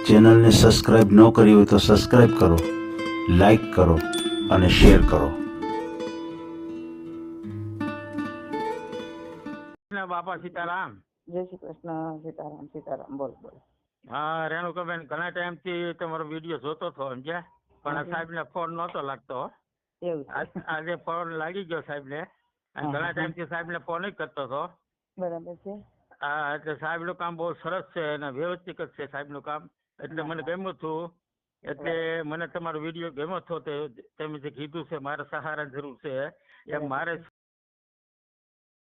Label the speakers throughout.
Speaker 1: ચેનલને સબસ્ક્રાઇબ ન કરી હોય તો સબસ્ક્રાઇબ કરો, લાઈક કરો અને શેર કરો.
Speaker 2: બાપા સીતારામ.
Speaker 3: જય શ્રી કૃષ્ણ. સીતારામ સીતારામ. બોલ બોલ.
Speaker 2: હા, રેણુકાબેન, ઘણા ટાઈમ થી તમારો વિડીયો જોતો હતો સમજ્યા, પણ સાહેબ ને ફોન નહોતો લાગતો.
Speaker 3: એવું છે.
Speaker 2: આજે ફોન લાગી ગયો સાહેબ ને, અને ઘણા ટાઈમ થી સાહેબ ને ફોન જ કરતો હતો.
Speaker 3: બરાબર છે.
Speaker 2: હા, એટલે સાહેબ નું કામ બહુ સરસ છે અને વ્યવસ્થિત જ છે સાહેબ નું કામ, એટલે મને ગમ્યું હતું. એટલે મને તમારો વિડીયો ગમ્યો હતો. તમે જે કીધું છે મારે સહારા જરૂર છે એમ મારે.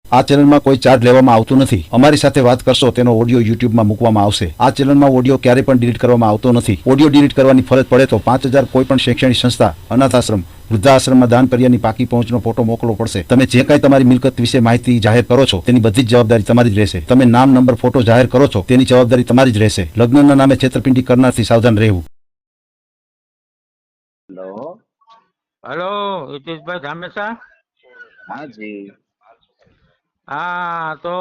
Speaker 4: આ ચેનલમાં કોઈ ચાર્જ લેવામાં આવતું નથી. અમારી સાથે વાત કરશો તેનો ઓડિયો યુટ્યુબમાં મૂકવામાં આવશે. આ ચેનલમાં ઓડિયો ક્યારેય પણ ડિલીટ કરવામાં આવતો નથી. ઓડિયો ડિલીટ કરવાની ફરજ પડે તો 5,000 કોઈ પણ શૈક્ષણિક સંસ્થા, અનાથ આશ્રમ, વૃદ્ધાશ્રમમાં દાન કર્યાની પાકી પહોંચનો ફોટો મોકલવો પડશે. તમે જે કાંઈ તમારી મિલકત વિશે માહિતી જાહેર કરો છો તેની બધી જ જવાબદારી તમારી જ રહેશે. તમે નામ, નંબર, ફોટો જાહેર કરો છો તેની જવાબદારી તમારી જ રહેશે. લગ્નના નામે છેતરપિંડી કરનારથી સાવધાન રહેવું.
Speaker 5: હેલો.
Speaker 2: હલો, હિતેશભાઈ ધામેસા.
Speaker 5: હા જી.
Speaker 2: હા, તો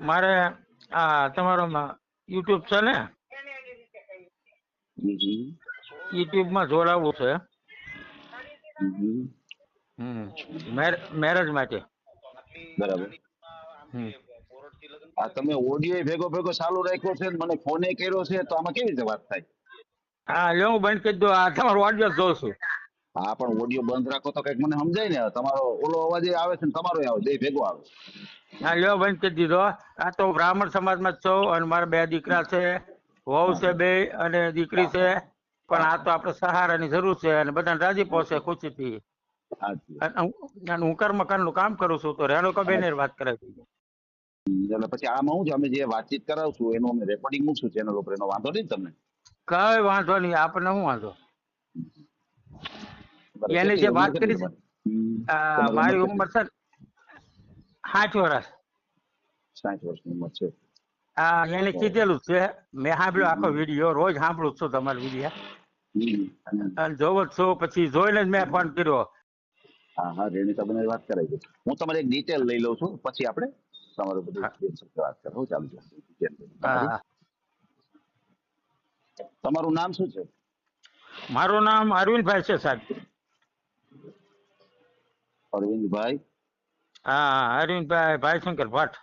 Speaker 2: મારે આ તમારો યુટ્યુબ છે ને, યુટ્યુબ માં જોડાવવું છે. મેરેજ માટે.
Speaker 5: બરાબર. આ તમે ઓડિયો ભેગો ભેગો ચાલુ રાખ્યો છે, મને ફોને કર્યો છે, તો આમાં કેવી રીતે વાત થાય?
Speaker 2: હા, લે હું બંધ કરી દઉં. આ તમારો ઓડિયો જોઉં છું.
Speaker 5: હા, પણ ઓડિયો બંધ રાખો તો કઈક મને સમજાય ને. તમારો ઓલો અવાજ આવે છે ને તમારો આવે, બે ભેગો આવે.
Speaker 2: હા, લ્યો બંધ કરી દીધો. આ તો બ્રાહ્મણ સમાજમાં જ છું અને મારા 2 દીકરા છે, વહુ છે 2 અને દીકરી છે. પણ આ તો આપણે સહારાની જરૂર છે અને બધાને રાજી પહોંચે ખુશીથી. અને હું કર્મકાંડ નું કામ કરું છું. તો રેણુકાબેન વાત કરે છે.
Speaker 5: એટલે પછી આમાં શું છે, અમે જે વાતચીત કરાવશું એનું અમે રેકોર્ડિંગ મૂકશું ચેનલ ઉપર. એનો વાંધો નહીં તમને?
Speaker 2: કઈ વાંધો નહીં, આપણને શું વાંધો.
Speaker 5: બરાબર.
Speaker 2: એની
Speaker 5: કેટલી
Speaker 2: જે
Speaker 5: ઉંમર
Speaker 2: વાત
Speaker 5: કેટલી
Speaker 2: કરી છે,
Speaker 5: તમારી?
Speaker 2: મારી ઉંમર છે 60 વર્ષ.
Speaker 5: 60 વર્ષની ઉંમર છે.
Speaker 2: હા, એને કીધેલું છે. મેં સાંભળ્યો આખો વિડીયો, રોજ સાંભળું છું તમારો વિડીયો અને જોવો જ છું. પછી જોઈને જ મેં ફોન કર્યો.
Speaker 5: હા હા, રેણુકાબેન વાત કરાવી દઉં. હું તમારે એક ડિટેલ લઈ લઉં છું, પછી આપણે તમારું બધું વાત કરો. ચાલુ તમારી. તમારું નામ શું છે?
Speaker 2: મારું નામ અરવિંદભાઈ છે સાહેબ.
Speaker 5: અરવિંદભાઈ.
Speaker 2: હા, અરવિંદભાઈ ભાઈશંકર ભટ્ટ.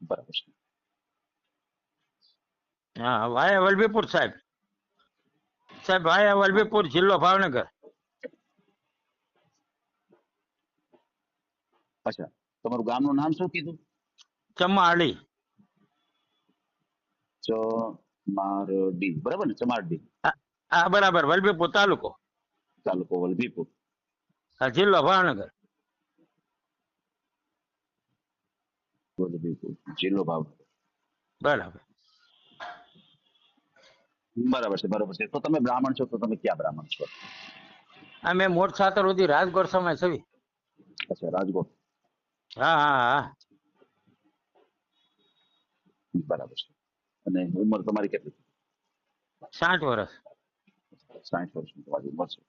Speaker 5: બરાબર છે.
Speaker 2: હા, વાયા વલભીપુર સાહેબ. સાહેબ વાયા વલભીપુર, જિલ્લો ભાવનગર.
Speaker 5: અચ્છા, તમારું ગામનું નામ શું કીધું?
Speaker 2: ચમારડી.
Speaker 5: ચમારડી, બરાબર ને? ચમારડી.
Speaker 2: હા, બરાબર. વલભીપુર તાલુકો.
Speaker 5: તાલુકો વલભીપુર.
Speaker 2: જિલ્લો ભાવનગર.
Speaker 5: વલભીપુર, જિલ્લો ભાવનગર.
Speaker 2: બરાબર.
Speaker 5: બરાબર છે, બરાબર છે. તો તમે બ્રાહ્મણ છો, તો તમે ક્યાં બ્રાહ્મણ છો?
Speaker 2: અમે મોટ સાતર સુધી રાજગોર સમય છવી.
Speaker 5: અચ્છા, રાજકોટ.
Speaker 2: હા હા હા.
Speaker 5: બરાબર છે. અને ઉંમર તમારી કેટલી?
Speaker 2: 60 વર્ષ.
Speaker 5: 60 વર્ષની તમારી ઉંમર છે.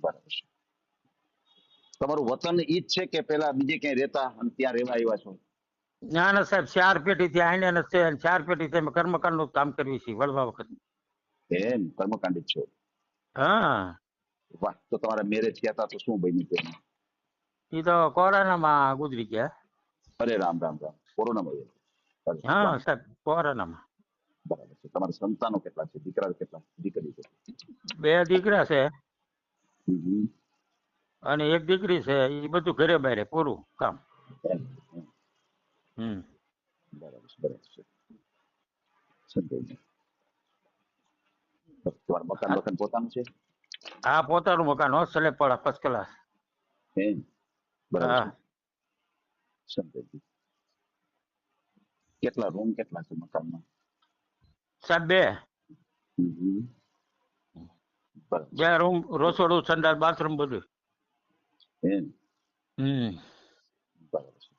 Speaker 5: બરાબર છે. તમારું વતન ઈ જ છે કે પેલા બીજે ક્યાંય રહેતા અને ત્યાં રહેવા આવ્યા છો?
Speaker 2: ના ના સાહેબ, 4 પેઢી થી આઈને છે. 4 પેઢી થી અમે કર્મકાંડ નું કામ કરીએ છીએ વડવા વખત.
Speaker 5: એમ કર્મકાંડિત છો?
Speaker 2: હા.
Speaker 5: વાહ, તો તમારા મેરેજ થયા હતા તો શું બન્યું હતું?
Speaker 2: એ તો કોરોનામાં ગુજરી ગયા.
Speaker 5: અરે રામ રામ રામ, કોરોનામાં?
Speaker 2: હા સાહેબ, કોરોનામાં.
Speaker 5: બરાબર છે. તમારા સંતાનો કેટલા છે? દીકરા કેટલા, દીકરી કેટલી?
Speaker 2: 2 દીકરા છે
Speaker 5: હમ.
Speaker 2: અને 1 દીકરી છે. એ બધું ઘરે બહારે પૂરું કામ.
Speaker 5: બરાબર છે, બરાબર છે. સમજાય. તમારું મકાન પોતાનું છે?
Speaker 2: હા, પોતાનું મકાન હો, સ્લેબ વાળા, ફર્સ્ટ ક્લાસ.
Speaker 5: એમ, બરાબર
Speaker 2: હા
Speaker 5: છે. સમજાય. કેટલા રૂમ કેટલા છે મકાનમાં?
Speaker 2: સાહેબ 2.
Speaker 5: બરાબર
Speaker 2: 2 રૂમ, રસોડું, સંડાસ, બાથરૂમ બધું.
Speaker 5: છે. એમ, બરાબર છે.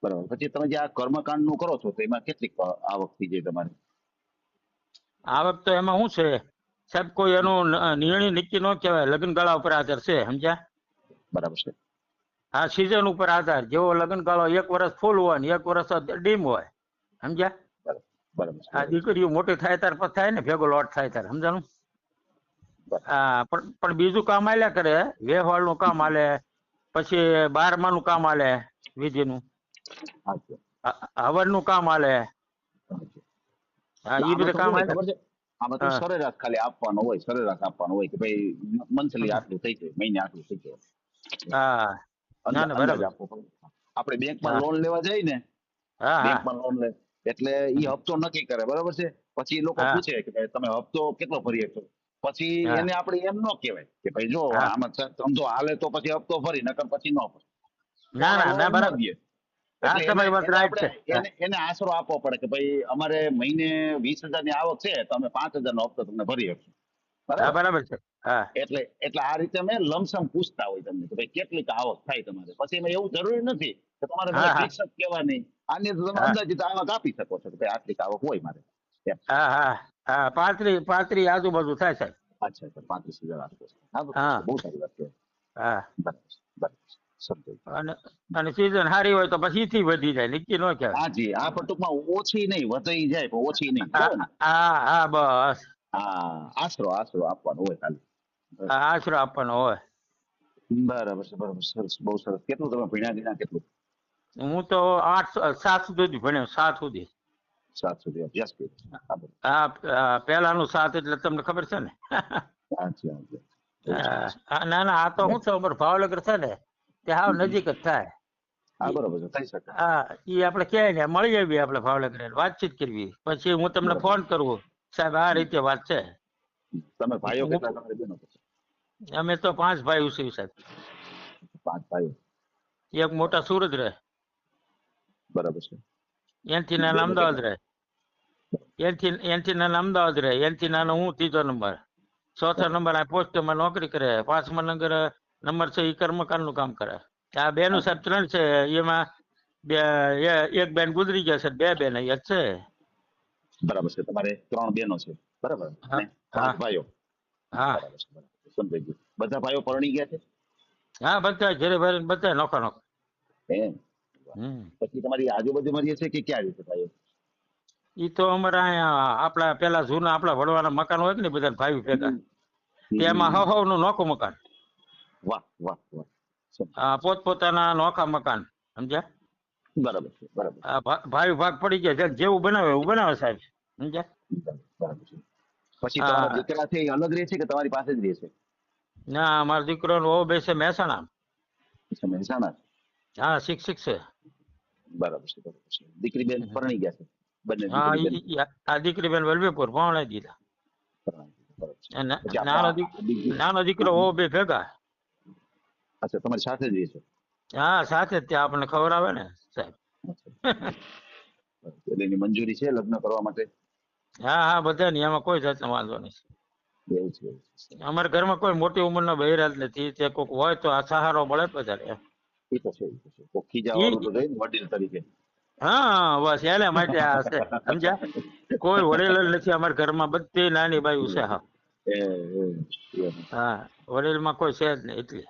Speaker 5: બરાબર. પછી તમે જે આ કર્મકાંડ નું કરો છો તો એમાં કેટલીક આવક થઈ જાય તમારે?
Speaker 2: આવક તો એમાં શું છે સાહેબ, કોઈ એનું નિર્ણય નક્કી ન કહેવાય, લગ્નગાળા ઉપર આધાર છે, સમજ્યા?
Speaker 5: બરાબર છે.
Speaker 2: આ સિઝન ઉપર આધાર, જેવો લગ્નગાળો 1 વર્ષ ફૂલ હોય ને 1 વર્ષ ડીમ હોય, સમજ્યા?
Speaker 5: બરાબર. બરાબર છે.
Speaker 2: આ દીકરીઓ મોટી થાય ત્યાર પછી થાય ને, ભેગો લોટ થાય ત્યારે, સમજાણું?
Speaker 5: બરાબર.
Speaker 2: હા, પણ બીજું કામ આલ્યા કરે, વ્યવહાર નું કામ આલે, પછી 12મા નું કામ આલે, વિધિનું,
Speaker 5: હાચું.
Speaker 2: હવન નું કામ આલે,
Speaker 5: હાચું.
Speaker 2: હા, એ
Speaker 5: આમાં
Speaker 2: બધા
Speaker 5: તો
Speaker 2: કામ
Speaker 5: શું હોય
Speaker 2: આલે.
Speaker 5: ખબર છે? આમાં તો
Speaker 2: હા
Speaker 5: સરેરાશ ખાલી આપવાનું હોય, સરેરાશ આપવાનું હોય કે ભાઈ મંથલી આટલું થઈ જાય, મહિને આટલું થઈ જાય.
Speaker 2: હા, ના ના
Speaker 5: અંદાજ
Speaker 2: બરાબર.
Speaker 5: આપવો પડે. આપણે બેંકમાં
Speaker 2: હા
Speaker 5: લોન લેવા જઈએ ને,
Speaker 2: હા હા
Speaker 5: બેંકમાં લોન લે એટલે ઈ હપ્તો નક્કી કરે, બરાબર છે. પછી એ લોકો
Speaker 2: હા
Speaker 5: પૂછે કે ભાઈ તમે હપ્તો કેટલો ભરી શકશો. પછી
Speaker 2: હા
Speaker 5: એને આપણે એમ ન કહેવાય કે ભાઈ જો
Speaker 2: હા
Speaker 5: આમાં સમજો હાલે તો પછી હપ્તો ભરી, નકર પછી ન ભરે. તો
Speaker 2: ના
Speaker 5: આમાં
Speaker 2: ના ના
Speaker 5: લોન ન
Speaker 2: બરાબર.
Speaker 5: દે.
Speaker 2: હા,
Speaker 5: એટલે એને
Speaker 2: તમારી વાત
Speaker 5: એને
Speaker 2: રાઈટ
Speaker 5: આપણે
Speaker 2: છે. હા
Speaker 5: એને આશરો આપવો પડે કે ભાઈ અમારે મહિને 20,000 ની આવક છે તો અમે 5,000 નો હપ્તો તમને ભરી શકશું,
Speaker 2: હા
Speaker 5: બરાબર.
Speaker 2: બરાબર છે. હા
Speaker 5: એટલે એટલે આ રીતે અમે લમસમ પૂછતા હોય તમને કે ભાઈ કેટલીક આવક થાય તમારે. પછી એમાં એવું જરૂરી નથી કે તમારે મને
Speaker 2: હા હા
Speaker 5: ફિક્સ જ કહેવાની. આની તો તમે
Speaker 2: હા
Speaker 5: અંદાજિત આવક આપી શકો છો કે ભાઈ આટલીક આવક હોય મારે એમ.
Speaker 2: હા હા હા 35 આજુબાજુ થાય સાહેબ.
Speaker 5: અચ્છા અચ્છા, 35,000 આસપાસ. હા, બરાબર છે.
Speaker 2: હા
Speaker 5: બહુ સારી વાત કહેવાય.
Speaker 2: હા
Speaker 5: બરાબર છે, બરાબર છે. સમજાય.
Speaker 2: અને અને સિઝન સારી હોય તો પછી થી વધી જાય, નક્કી ન કહેવાય.
Speaker 5: હા જી, આ પણ ટૂંકમાં ઓછી નહીં, વધઈ જાય પણ ઓછી નહીં,
Speaker 2: હા
Speaker 5: બરાબર ને?
Speaker 2: હા હા બસ.
Speaker 5: હા, આશરો આશરો આપવાનો હોય ખાલી. બસ.
Speaker 2: આ આશરો આપવાનો હોય.
Speaker 5: બરાબર છે, બરાબર. સરસ, બહુ સરસ. કેટલું તમે ભણ્યા ગણ્યા કેટલું?
Speaker 2: હું તો 7 સુધી ભણ્યો, 7 સુધી.
Speaker 5: 7 સુધી અભ્યાસ કર્યો. હા, બરાબર.
Speaker 2: હા, પહેલાનું 7 એટલે તમને ખબર છે ને.
Speaker 5: હાજી, હાજી. બહુ સરસ.
Speaker 2: ના ના, આ તો શું છે, અમારું ભાવનગર છે ને તે હાવ નજીક જ થાય.
Speaker 5: હા, બરોબર છે. થઈ શકે.
Speaker 2: હા, એ આપણે ક્યાંય ને મળી આવીએ, આપણે ભાવનગર વાતચીત કરવી, પછી હું તમને
Speaker 5: બરાબર.
Speaker 2: ફોન કરું, સાહેબ આ રીતે વાત છે.
Speaker 5: તમે ભાઈઓ કેટલા,
Speaker 2: હું
Speaker 5: તમારી બહેનો કેટલા?
Speaker 2: અમે તો 5 ભાઈઓ છીએ સાહેબ.
Speaker 5: 5 ભાઈઓ.
Speaker 2: એક મોટા સુરત રહે,
Speaker 5: બરાબર છે.
Speaker 2: એનથી નાના
Speaker 5: બહેનો
Speaker 2: અમદાવાદ
Speaker 5: કેટલા?
Speaker 2: રહે, એનથી નાના અમદાવાદ રહે, એનથી નાનો હું 3જો નંબર, ચોથા નંબર આ પોસ્ટમાં નોકરી કરે, 5મા નંબર છે એ કર્મકાંડ નું કામ કરે. આ બેનું સાહેબ 3 છે, એમાં એક બેન ગુજરી ગયા છે, 2 બેન અહીંયા જ છે.
Speaker 5: બરાબર છે. તમારે 3 બહેનો છે, બરાબર,
Speaker 2: હા
Speaker 5: અને 5
Speaker 2: હા
Speaker 5: ભાઈઓ.
Speaker 2: હા
Speaker 5: બરાબર છે, બરાબર છે. સમજાઈ ગયું. બધા ભાઈઓ પરણી ગયા છે?
Speaker 2: હા, બધા ઘરે ભરે બધા નોખા નોખા.
Speaker 5: એમ.
Speaker 2: હમ
Speaker 5: પછી તમારી આજુબાજુમાં રહે છે કે ક્યાં રહે છે ભાઈઓ?
Speaker 2: ઈ તો અમારા અહીંયા આપણા પેલા જૂના આપણા વડવાના મકાન હોય કે ને બધા ભાઈ ભેગા,
Speaker 5: હમ. હમ,
Speaker 2: તેમાં
Speaker 5: હમ.
Speaker 2: નું નોખું મકાન.
Speaker 5: વાહ વાહ વાહ. સમજાઈ
Speaker 2: પોતપોતાના નોખા મકાન, સમજ્યા?
Speaker 5: ગયું. બરાબર છે, બરાબર છે.
Speaker 2: ભાઈ ભાગ પડી ગયા છે, જેવું બનાવે એવું બનાવે સાહેબ, સમજ્યા?
Speaker 5: બરાબર છે. પછી તમારા
Speaker 2: હા
Speaker 5: દીકરા છે એ અલગ રહે છે કે તમારી પાસે જ રહે છે?
Speaker 2: ના, મારો દીકરો નો વહુ બેસે મહેસાણા.
Speaker 5: અચ્છા, મહેસાણા.
Speaker 2: હા, શિક્ષક છે.
Speaker 5: બરાબર છે, બરાબર છે. દીકરી બેન પરણી ગયા છે? બંને
Speaker 2: હા,
Speaker 5: દીકરી બેન
Speaker 2: આ દીકરી બેન વલભીપુર ભણાવી દીધા.
Speaker 5: પરણાઈ ગઈ. બરાબર છે.
Speaker 2: અને
Speaker 5: પછી
Speaker 2: નાનો
Speaker 5: આપણા બીજી.
Speaker 2: નાનો દીકરો વહુ બે ભેગા.
Speaker 5: અચ્છા, તમારી સાથે જ રહે છે?
Speaker 2: હા, સાથે જ ત્યાં આપણને ખબર આવે ને સાહેબ.
Speaker 5: અચ્છા. એટલે એની મંજૂરી છે લગ્ન કરવા માટે?
Speaker 2: હા હા, બધાની, એમાં કોઈ જાતનો વાંધો નહીં.
Speaker 5: એવું છે, એવું છે.
Speaker 2: અમારા ઘરમાં કોઈ મોટી ઉંમરનો બૈરા જ નથી, તે કોઈક હોય તો આ સહારો મળે બધાને એમ.
Speaker 5: એ તો છે, એ તો છે. કોક ખીજાવાળું તો
Speaker 2: ઈ
Speaker 5: રહે ને વડીલ તરીકે.
Speaker 2: હા, બસ એના માટે આ છે, સમજ્યા? કોઈ વડીલ જ નથી અમારા ઘરમાં, બધી નાની બાયું છે. હા હા, વડીલમાં કોઈ છે જ નહીં એટલે.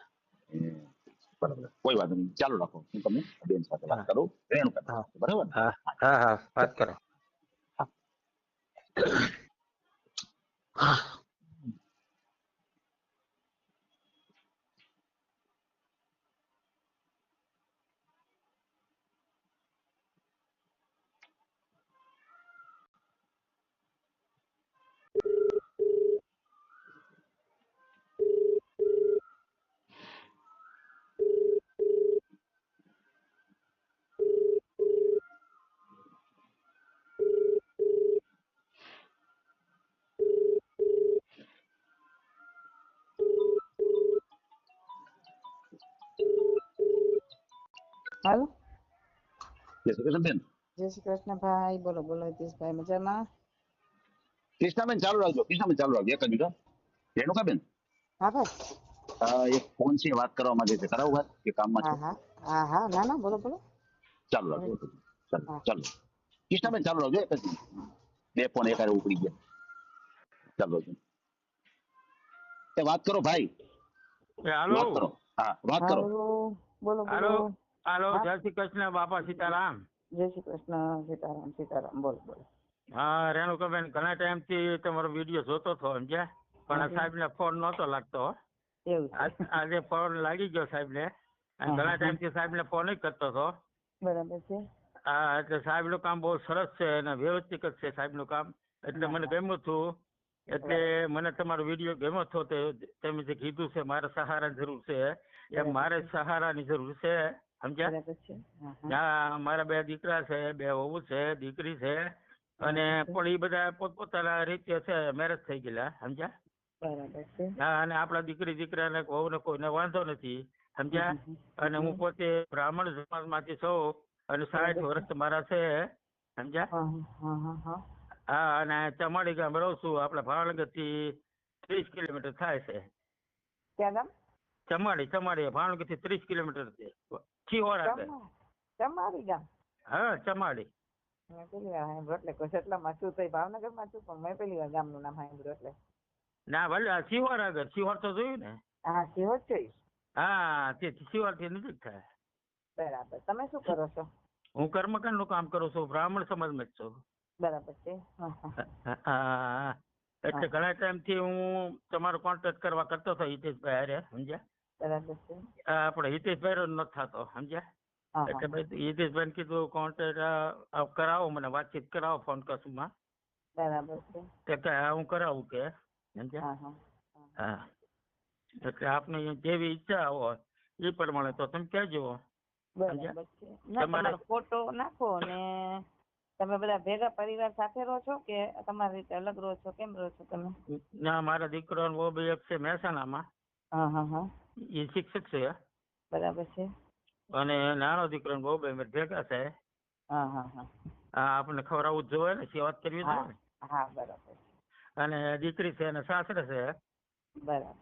Speaker 5: બરાબર. કોઈ વાંધો નહીં, ચાલુ રાખો. હું તમને બેન સાથે વાત
Speaker 2: હા
Speaker 5: કરું, રેણુકા બેન
Speaker 2: હા
Speaker 5: સાથે, બરાબર ને?
Speaker 2: હા
Speaker 5: હા,
Speaker 2: હા હા, વાત
Speaker 5: ચાલો.
Speaker 2: કરો.
Speaker 3: હાલો.
Speaker 5: જય શ્રી કૃષ્ણ બેન.
Speaker 3: જય શ્રી કૃષ્ણ ભાઈ, બોલો બોલો હિતેશભાઈ, મજામાં?
Speaker 5: કૃષ્ણાબેન ચાલુ રાખજો, કૃષ્ણાબેન ચાલુ રાખજો, એક જ મિનિટ. રેણુકા બેન,
Speaker 3: હા ભાઈ.
Speaker 5: એક ફોન છે, વાત કરવા માંગે છે, કરાવું વાત કે કામમાં
Speaker 3: હા
Speaker 5: છો?
Speaker 3: હા હા હા, ના ના, બોલો બોલો.
Speaker 5: ચાલુ રાખજો. ચાલો ચાલો કૃષ્ણાબેન ચાલુ રાખજો. એક જ મિનિટ. બે ફોન એકારે ઉપડી ગયા. ચાલો એ વાત કરો ભાઈ,
Speaker 2: હાલો
Speaker 5: વાત કરો. હા વાત કરો.
Speaker 3: હાલો બોલો
Speaker 2: હાલો
Speaker 3: બોલો.
Speaker 2: હાલો જય શ્રી કૃષ્ણ બાપા સીતારામ.
Speaker 3: જય શ્રી કૃષ્ણ. સીતારામ સીતારામ. બોલો બોલો.
Speaker 2: હા રેણુકાબેન ઘણા ટાઈમ થી તમારો વિડીયો જોતો હતો સમજ્યા, પણ આ સાહેબ ને ફોન નહોતો લાગતો.
Speaker 3: એવું છે.
Speaker 2: આજે ફોન લાગી ગયો સાહેબ ને, અને ઘણા ટાઈમ થી સાહેબ ને ફોન જ કરતો હતો.
Speaker 3: બરાબર છે.
Speaker 2: હા એટલે સાહેબ નું કામ બહુ સરસ છે અને વ્યવસ્થિત જ છે સાહેબ નું કામ, એટલે મને ગમ્યું હતું. એટલે મને તમારો વિડીયો ગમ્યો હતો. તમે જે કીધું છે મારે સહારાની જરૂર છે, એમ મારે સહારાની જરૂર છે સમજ્યા.
Speaker 3: બરાબર છે.
Speaker 2: હા મારા 2 દીકરા છે, 2 વહુ છે, દીકરી છે, અને પણ એ બધા પોતપોતાના રીતે છે, મેરેજ થઈ ગયેલા સમજ્યા.
Speaker 3: બરાબર છે.
Speaker 2: હા અને આપણા દીકરાને વહુ ને કોઈને વાંધો નથી સમજ્યા. અને હું પોતે બ્રાહ્મણ સમાજમાંથી છું અને 60 વર્ષ મારા છે સમજ્યા. હા અને ચમાડી ગામ રહું છું, આપણા ભાવનગર થી 30 કિલોમીટર થાય છે.
Speaker 3: ક્યાં ગામ?
Speaker 2: ચમાડી ભાવનગર થી 30 કિલોમીટર છે. શિહોર આગળ.
Speaker 3: ચમારી ગામ.
Speaker 2: હા ચમાડી.
Speaker 3: મેં પેલી વાર સાંભળ્યું એટલે કોશેટલામાં છું તો ભાવનગરમાં છું, પણ મેં પેલી વાર ગામનું નામ સાંભળ્યું એટલે.
Speaker 2: ના ભલે શિહોર આગળ. શિહોર તો જોયું ને?
Speaker 3: હા સિહોર છે.
Speaker 2: હા તે શિહોર થી નજીક થાય.
Speaker 3: બરાબર. તમે શું કરો છો?
Speaker 2: હું કર્મકાંડ નું કામ કરું છું, બ્રાહ્મણ સમાજમાં જ છું.
Speaker 3: બરાબર છે.
Speaker 2: હા એટલે ઘણા ટાઈમ થી હું તમારો કોન્ટેક્ટ કરવા કરતો હતો હિતેશભાઈ હારે સમજ્યા.
Speaker 3: બરાબર છે.
Speaker 2: આપણે હિતેશભાઈ નો નથી થતો સમજ્યા. એટલે ભાઈ હિતેશભાઈ કીધું કોન્ટેક્ટ કરાવો, મને વાતચીત કરાવો ફોન કસમાં.
Speaker 3: બરાબર છે.
Speaker 2: કે હું કરાવું કે સમજ્યા. હા એટલે આપને જેવી ઈચ્છા હોય એ પ્રમાણે તો તમે કહેજો.
Speaker 3: બરાબર છે. ના તમારો ફોટો નાખો ને તમે બધા ભેગા પરિવાર સાથે રહો છો કે તમારી રીતે અલગ રહો છો? કેમ રહો છો તમે?
Speaker 2: ના મારા દીકરો બહુ બે એક છે મહેસાણામાં. એ શિક્ષક છે.
Speaker 3: બરાબર છે.
Speaker 2: અને નાનો દીકરો બહુ બે ભેગા છે. હા આપણને ખવડાવવું જ જોઈએ ને, સેવા કરવી જોઈએ ને.
Speaker 3: હા બરાબર.
Speaker 2: અને દીકરી છે અને સાસરે છે.
Speaker 3: બરાબર.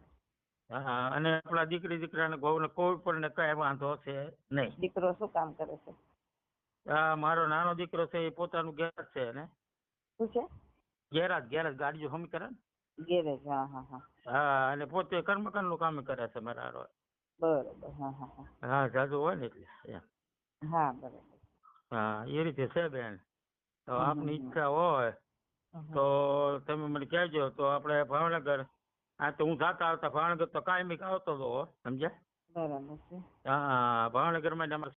Speaker 2: હા અને આપણા દીકરાને બહુ કોઈ પણ ને કઈ વાંધો છે નહીં.
Speaker 3: દીકરો શું કામ કરે છે?
Speaker 2: હા મારો નાનો દીકરો છે એ પોતાનું ગેરેજ છે ને.
Speaker 3: શું છે? ગેરેજ
Speaker 2: ગાડીઓ હમી કરે ને.
Speaker 3: ગેરેજ.
Speaker 2: હા અને પોતે કર્મકાંડ નું કામ કરે છે મારા.
Speaker 3: બરોબર.
Speaker 2: હા જાજુ હોય ને એટલે.
Speaker 3: હા બરાબર.
Speaker 2: હા એ રીતે છે બેન. તો આપની ઈચ્છા હોય તો તમે મને કહેજો તો આપણે ભાવનગર. હા તો હું જાતા આવતા ભાવનગર તો કાયમી આવતો હતો સમજ્યા.
Speaker 3: બરાબર છે.
Speaker 2: હા ભાવનગર માં અમારે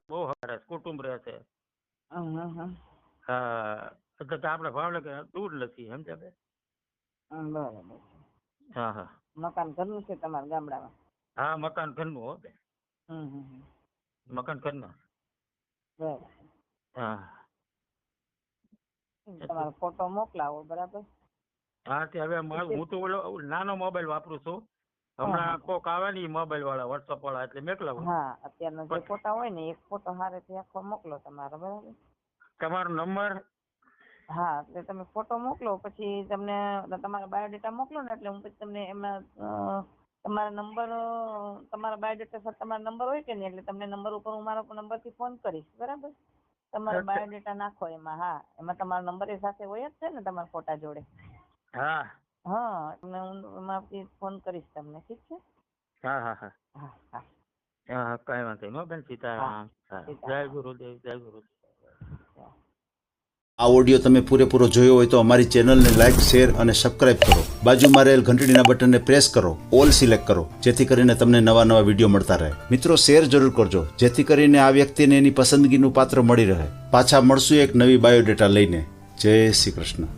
Speaker 2: બહુ સારા કુટુંબ રહે છે. હા એટલે આપણે ભાવનગર દૂર નથી સમજ્યા બેન.
Speaker 3: બરાબર.
Speaker 2: હા
Speaker 3: મકાન ઘરનું છે તમારા ગામડામાં?
Speaker 2: હા મકાન ઘરનું હો બેન. મકાન ઘરનું.
Speaker 3: બરાબર.
Speaker 2: હા
Speaker 3: તમારો ફોટો મોકલાવો. બરાબર.
Speaker 2: હા તે હવે હું તો ઓલો નાનો મોબાઈલ વાપરું છું. હમણાં કોક આવે ને મોબાઈલ વાળા વોટ્સઅપ વાળા એટલે મોકલાવું.
Speaker 3: હા અત્યારના જે ફોટા હોય ને એક ફોટો હારેથી આખો મોકલો તમારો. બરાબર.
Speaker 2: તમારો નંબર?
Speaker 3: હા એટલે તમે ફોટો મોકલો પછી તમને તમારા બાયોડેટા મોકલો ને એટલે હું પછી તમને એમાં તમારા નંબર તમારા બાયોડેટા સાથે તમારો નંબર હોય કે નહીં એટલે તમને નંબર ઉપર હું મારા નંબરથી ફોન કરીશ. બરાબર. તમારા બાયોડેટા નાખો એમાં. હા એમાં તમારો નંબર એ સાથે હોય જ છે ને તમારા ફોટા જોડે?
Speaker 2: હા
Speaker 3: એટલે હું એમાંથી ફોન કરીશ તમને. ઠીક છે?
Speaker 2: હા
Speaker 3: હા
Speaker 2: કઈ વાંધો નહીં બેન. સીતારામ. જય ગુરુદેવ. જય ગુરુદેવ.
Speaker 4: આ ઓડિયો તમે પૂરેપૂરો જોયો હોય તો અમારી ચેનલને લાઇક, શેર અને સબસ્ક્રાઇબ કરો. બાજુમાં રહેલ ઘંટડીના બટનને પ્રેસ કરો, ઓલ સિલેક્ટ કરો, જેથી કરીને તમને નવા વિડીયો મળતા રહે. મિત્રો શેર જરૂર કરજો, જેથી કરીને આ વ્યક્તિને એની પસંદગીનું પાત્ર મળી રહે. પાછા મળશું એક નવી બાયોડેટા લઈને. જય શ્રી કૃષ્ણ.